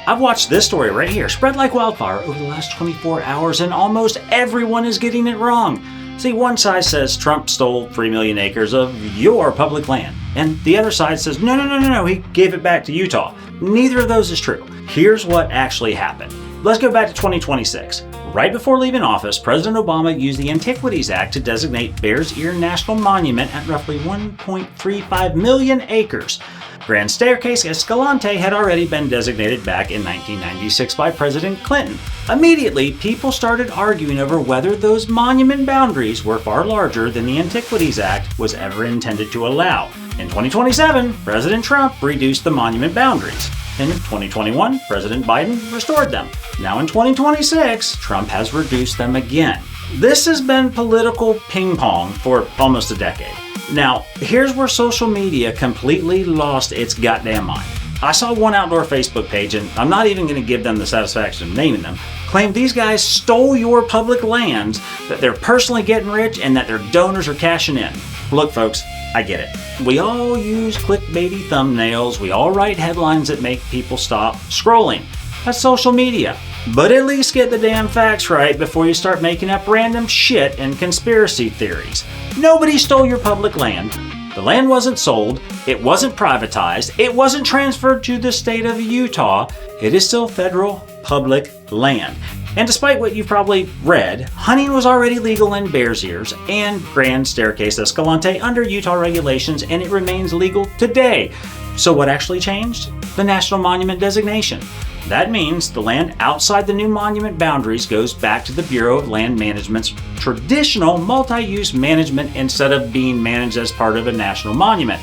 I've watched this story right here spread like wildfire over the last 24 hours, and almost everyone is getting it wrong. See, one side says Trump stole 3 million acres of your public land, and the other side says, no, he gave it back to Utah. Neither of those is true. Here's what actually happened. Let's go back to 2026. Right before leaving office, President Obama used the Antiquities Act to designate Bears Ear National Monument at roughly 1.35 million acres. Grand Staircase-Escalante had already been designated back in 1996 by President Clinton. Immediately, people started arguing over whether those monument boundaries were far larger than the Antiquities Act was ever intended to allow. In 2027, President Trump reduced the monument boundaries. In 2021, President Biden restored them. Now in 2026, Trump has reduced them again. This has been political ping-pong for almost a decade. Now, here's where social media completely lost its goddamn mind. I saw one outdoor Facebook page, and I'm not even going to give them the satisfaction of naming them, claim these guys stole your public lands, that they're personally getting rich, and that their donors are cashing in. Look, folks, I get it. We all use clickbaity thumbnails. We all write headlines that make people stop scrolling. That's social media. But at least get the damn facts right before you start making up random shit and conspiracy theories. Nobody stole your public land. The land wasn't sold. It wasn't privatized. It wasn't transferred to the state of Utah. It is still federal public land. And despite what you've probably read, hunting was already legal in Bears Ears and Grand Staircase-Escalante under Utah regulations, and it remains legal today. So what actually changed? The National Monument designation. That means the land outside the new monument boundaries goes back to the Bureau of Land Management's traditional multi-use management instead of being managed as part of a national monument.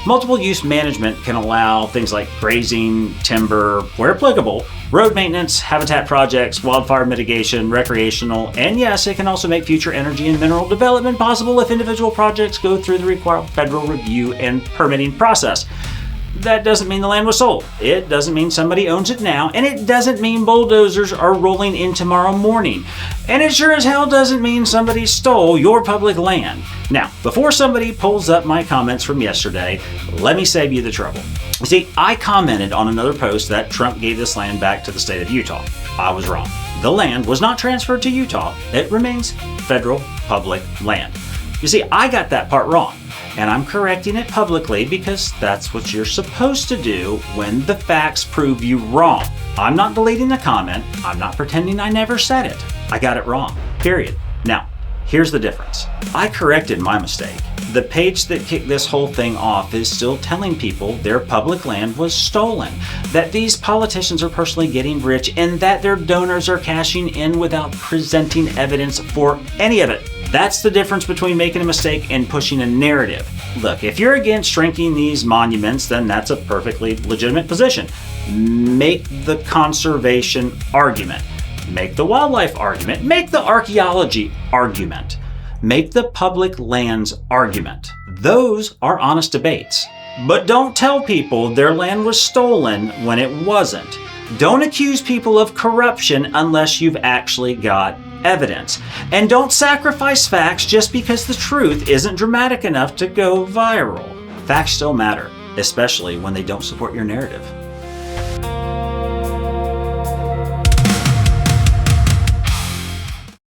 Multiple use management can allow things like grazing, timber, where applicable, road maintenance, habitat projects, wildfire mitigation, recreational, and yes, it can also make future energy and mineral development possible if individual projects go through the required federal review and permitting process. That doesn't mean the land was sold. It doesn't mean somebody owns it now, and it doesn't mean bulldozers are rolling in tomorrow morning. And it sure as hell doesn't mean somebody stole your public land. Now, before somebody pulls up my comments from yesterday, let me save you the trouble. You see, I commented on another post that Trump gave this land back to the state of Utah. I was wrong. The land was not transferred to Utah. It remains federal public land. You see, I got that part wrong. And I'm correcting it publicly because that's what you're supposed to do when the facts prove you wrong. I'm not deleting the comment. I'm not pretending I never said it. I got it wrong. Period. Now, here's the difference. I corrected my mistake. The page that kicked this whole thing off is still telling people their public land was stolen, that these politicians are personally getting rich, and that their donors are cashing in without presenting evidence for any of it. That's the difference between making a mistake and pushing a narrative. Look, if you're against shrinking these monuments, then that's a perfectly legitimate position. Make the conservation argument. Make the wildlife argument. Make the archaeology argument. Make the public lands argument. Those are honest debates. But don't tell people their land was stolen when it wasn't. Don't accuse people of corruption unless you've actually got evidence. And don't sacrifice facts just because the truth isn't dramatic enough to go viral. Facts still matter, especially when they don't support your narrative.